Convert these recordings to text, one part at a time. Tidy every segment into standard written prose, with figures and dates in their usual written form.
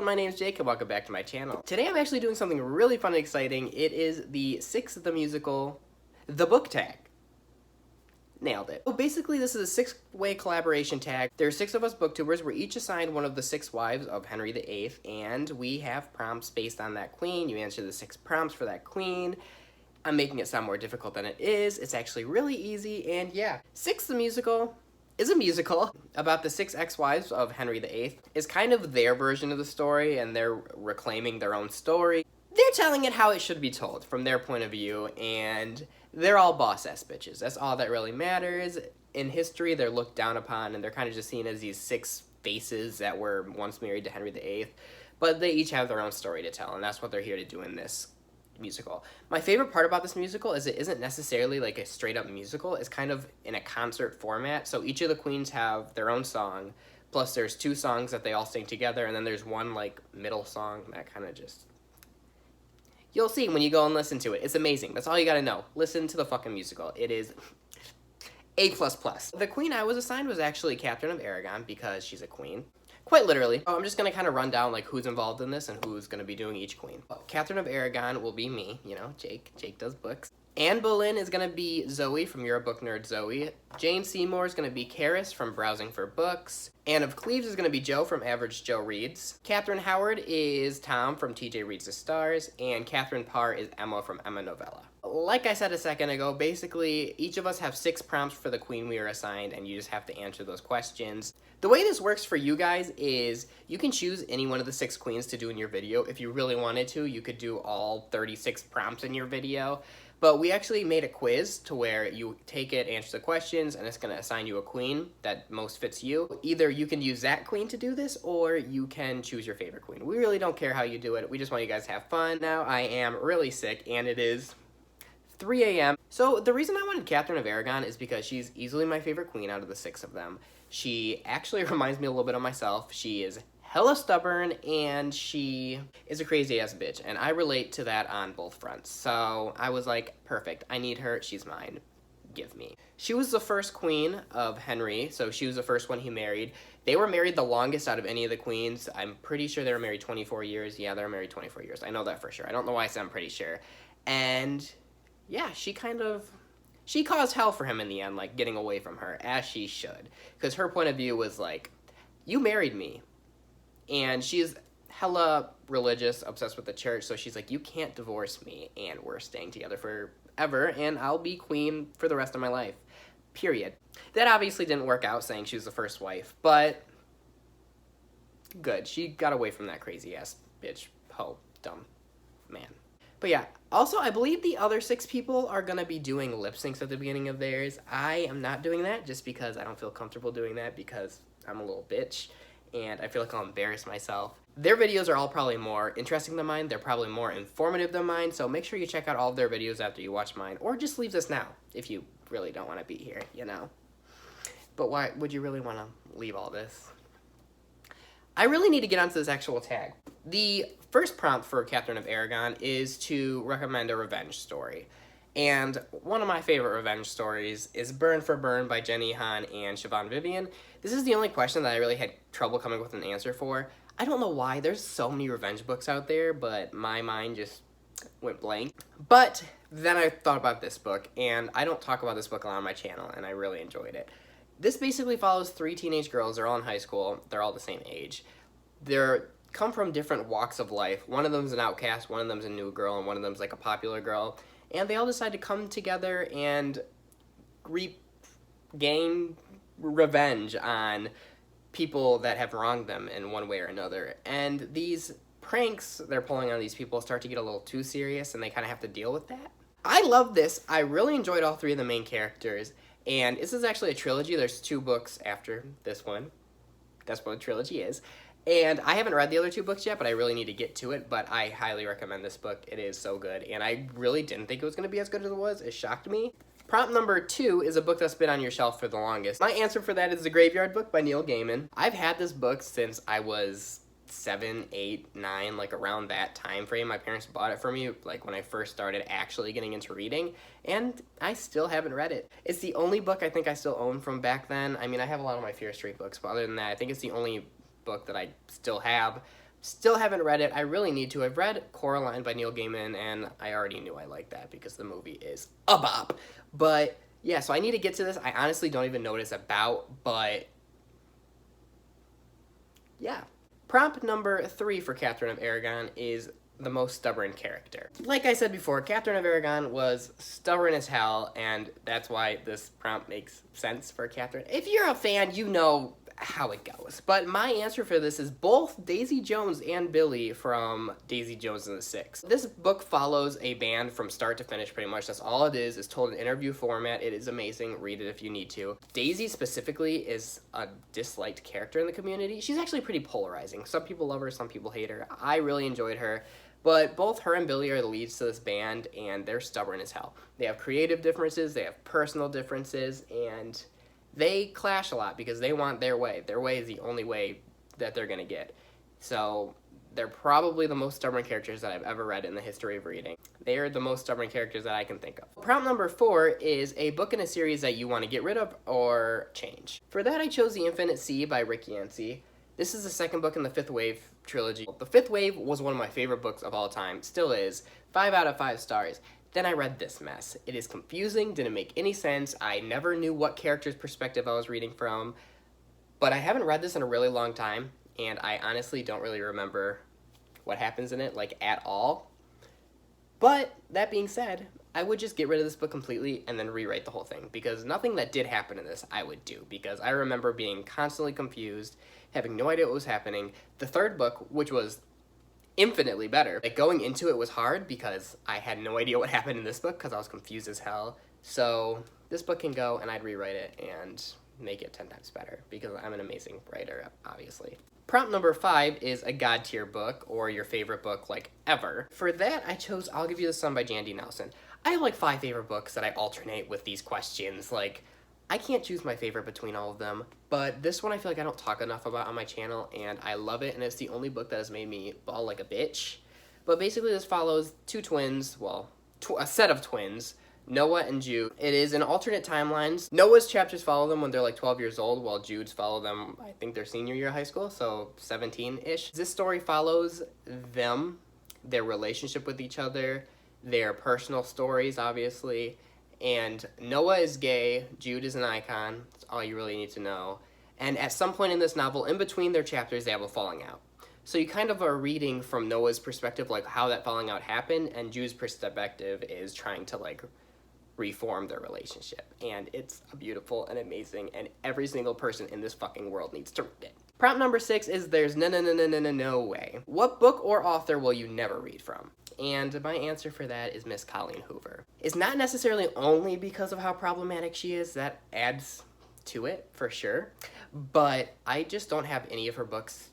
my name is Jake and welcome back to my channel. Today I'm actually doing something really fun and exciting. It is the 6 of the musical, The Book Tag. Nailed it. So basically this is a 6-way collaboration tag. There are 6 of us booktubers. We're each assigned one of the 6 wives of Henry VIII, and we have prompts based on that queen. You answer the 6 prompts for that queen. I'm making it sound more difficult than it is. It's actually really easy, and yeah. 6 the musical is a musical about the 6 ex-wives of Henry VIII. It's kind of their version of the story, and they're reclaiming their own story. They're telling it how it should be told from their point of view, and they're all boss-ass bitches. That's all that really matters. In history, they're looked down upon, and they're kind of just seen as these 6 faces that were once married to Henry VIII, but they each have their own story to tell, and that's what they're here to do in this musical. My favorite part about this musical is it isn't necessarily like a straight up musical. It's kind of in a concert format. So each of the queens have their own song, plus there's 2 songs that they all sing together, and then there's one like middle song that kind of just... You'll see when you go and listen to it. It's amazing. That's all you gotta know. Listen to the fucking musical. It is A++. The queen I was assigned was actually Katharine of Aragon because she's a queen. Quite literally. I'm just going to kind of run down like who's involved in this and who's going to be doing each queen. Katharine of Aragon will be me, you know, Jake. Jake does books. Anne Boleyn is going to be Zoe from Yerabooknerdzoe. Jane Seymour is going to be Karis from Browsing for Books. Anne of Cleves is going to be Joe from Average Joe Reads. Catherine Howard is Tom from TJ Reads the Stars. And Catherine Parr is Emma from Emma Novella. Like I said a second ago, basically each of us have 6 prompts for the queen we are assigned, and you just have to answer those questions. The way this works for you guys is you can choose any one of the 6 queens to do in your video. If you really wanted to, you could do all 36 prompts in your video. But we actually made a quiz to where you take it, answer the questions, and it's going to assign you a queen that most fits you. Either you can use that queen to do this, or you can choose your favorite queen. We really don't care how you do it. We just want you guys to have fun. Now I am really sick, and it is 3 a.m. So the reason I wanted Katharine of Aragon is because she's easily my favorite queen out of the 6 of them. She actually reminds me a little bit of myself. She is hella stubborn, and she is a crazy-ass bitch, and I relate to that on both fronts. So I was like, perfect, I need her, she's mine, give me. She was the first queen of Henry, so she was the first one he married. They were married the longest out of any of the queens. I'm pretty sure they were married 24 years. Yeah, they were married 24 years. I know that for sure. I don't know why I said I'm pretty sure. And yeah, she caused hell for him in the end, like getting away from her, as she should. Because her point of view was like, you married me. And she's hella religious, obsessed with the church, so she's like, you can't divorce me, and we're staying together forever, and I'll be queen for the rest of my life. Period. That obviously didn't work out, saying she was the first wife, but good. She got away from that crazy-ass bitch, hoe, dumb man. But yeah, also, I believe the other 6 people are going to be doing lip syncs at the beginning of theirs. I am not doing that just because I don't feel comfortable doing that because I'm a little bitch, and I feel like I'll embarrass myself. Their videos are all probably more interesting than mine. They're probably more informative than mine, so make sure you check out all of their videos after you watch mine, or just leave this now if you really don't want to be here, you know. But why would you really want to leave all this? I really need to get onto this actual tag. The first prompt for Katharine of Aragon is to recommend a revenge story. And one of my favorite revenge stories is Burn for Burn by Jenny Han and Siobhan Vivian. This is the only question that I really had trouble coming with an answer for. I don't know why. There's so many revenge books out there, but my mind just went blank. But then I thought about this book, and I don't talk about this book a lot on my channel, and I really enjoyed it. This basically follows 3 teenage girls. They're all in high school. They're all the same age. They're come from different walks of life. One of them's an outcast, one of them's a new girl, and one of them's like a popular girl. And they all decide to come together and gain revenge on people that have wronged them in one way or another. And these pranks they're pulling on these people start to get a little too serious, and they kind of have to deal with that. I love this. I really enjoyed all 3 of the main characters. And this is actually a trilogy. There's 2 books after this one. That's what a trilogy is. And I haven't read the other 2 books yet, but I really need to get to it. But I highly recommend this book. It is so good. And I really didn't think it was going to be as good as it was. It shocked me. Prompt number 2 is a book that's been on your shelf for the longest. My answer for that is The Graveyard Book by Neil Gaiman. I've had this book since I was 7, 8, 9, like around that time frame. My parents bought it for me, like when I first started actually getting into reading, and I still haven't read it. It's the only book I think I still own from back then. I mean, I have a lot of my Fear Street books, but other than that, I think it's the only book that I still have. Still haven't read it. I really need to. I've read Coraline by Neil Gaiman, and I already knew I liked that because the movie is a bop. But yeah, so I need to get to this. I honestly don't even know what it's about, but yeah. Prompt number 3 for Katharine of Aragon is the most stubborn character. Like I said before, Katharine of Aragon was stubborn as hell, and that's why this prompt makes sense for Katharine. If you're a fan, you know how it goes. But my answer for this is both Daisy Jones and Billy from Daisy Jones and the Six. This book follows a band from start to finish, pretty much. That's all it is. It's told in interview format. It is amazing. Read it if you need to. Daisy specifically is a disliked character in the community. She's actually pretty polarizing. Some people love her, some people hate her. I really enjoyed her. But both her and Billy are the leads to this band, and they're stubborn as hell. They have creative differences, they have personal differences, and they clash a lot because they want their way. Their way is the only way that they're going to get. So they're probably the most stubborn characters that I've ever read in the history of reading. They are the most stubborn characters that I can think of. Prompt number 4 is a book in a series that you want to get rid of or change. For that, I chose The Infinite Sea by Rick Yancey. This is the second book in the Fifth Wave trilogy. The Fifth Wave was one of my favorite books of all time. Still is. 5 out of 5 stars. Then I read this mess. It is confusing, didn't make any sense. I never knew what character's perspective I was reading from. But I haven't read this in a really long time, and I honestly don't really remember what happens in it, like, at all. But, that being said, I would just get rid of this book completely and then rewrite the whole thing, because nothing that did happen in this I would do, because I remember being constantly confused, having no idea what was happening. The third book, which was infinitely better, like, going into it was hard because I had no idea what happened in this book because I was confused as hell. So this book can go, and I'd rewrite it and make it 10 times better because I'm an amazing writer, obviously. Prompt number 5 is a god tier book or your favorite book, like, ever. For that, I chose I'll Give You the Sun by Jandy Nelson. I have like 5 favorite books that I alternate with these questions. Like, I can't choose my favorite between all of them, but this one I feel like I don't talk enough about on my channel, and I love it, and it's the only book that has made me bawl like a bitch. But basically this follows two twins, well, a set of twins, Noah and Jude. It is in alternate timelines. Noah's chapters follow them when they're like 12 years old, while Jude's follow them, I think, their senior year of high school, so 17-ish. This story follows them, their relationship with each other, their personal stories, obviously, and Noah is gay, Jude is an icon, that's all you really need to know. And at some point in this novel, in between their chapters, they have a falling out. So you kind of are reading from Noah's perspective, like, how that falling out happened, and Jude's perspective is trying to, like, reform their relationship. And it's beautiful and amazing, and every single person in this fucking world needs to read it. Prompt number 6 is There's No Way. What book or author will you never read from? And my answer for that is Miss Colleen Hoover. It's not necessarily only because of how problematic she is, that adds to it, for sure. But I just don't have any of her books,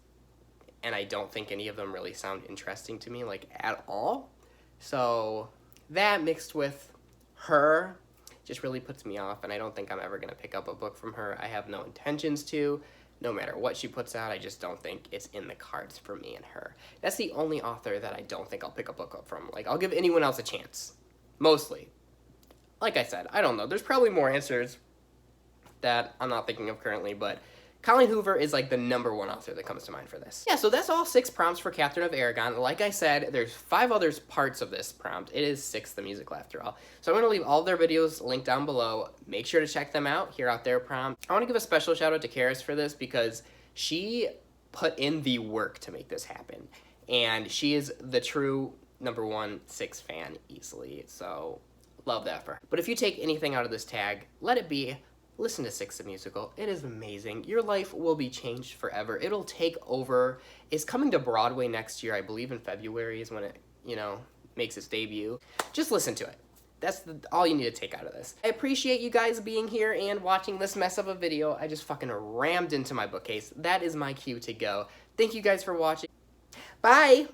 and I don't think any of them really sound interesting to me, like, at all. So that mixed with her just really puts me off, and I don't think I'm ever going to pick up a book from her. I have no intentions to. No matter what she puts out, I just don't think it's in the cards for me and her. That's the only author that I don't think I'll pick a book up from. Like, I'll give anyone else a chance. Mostly. Like I said, I don't know. There's probably more answers that I'm not thinking of currently, but Colleen Hoover is like the #1 author that comes to mind for this. Yeah, so that's all 6 prompts for Katharine of Aragon. Like I said, there's 5 other parts of this prompt. It is 6 the musical after all. So I'm going to leave all their videos linked down below. Make sure to check them out, hear out their prompt. I want to give a special shout out to Karis for this because she put in the work to make this happen. And she is the true #1 6 fan easily. So love that for her. But if you take anything out of this tag, let it be listen to 6 the Musical. It is amazing. Your life will be changed forever. It'll take over. It's coming to Broadway next year. I believe in February is when it, makes its debut. Just listen to it. That's all you need to take out of this. I appreciate you guys being here and watching this mess of a video. I just fucking rammed into my bookcase. That is my cue to go. Thank you guys for watching. Bye!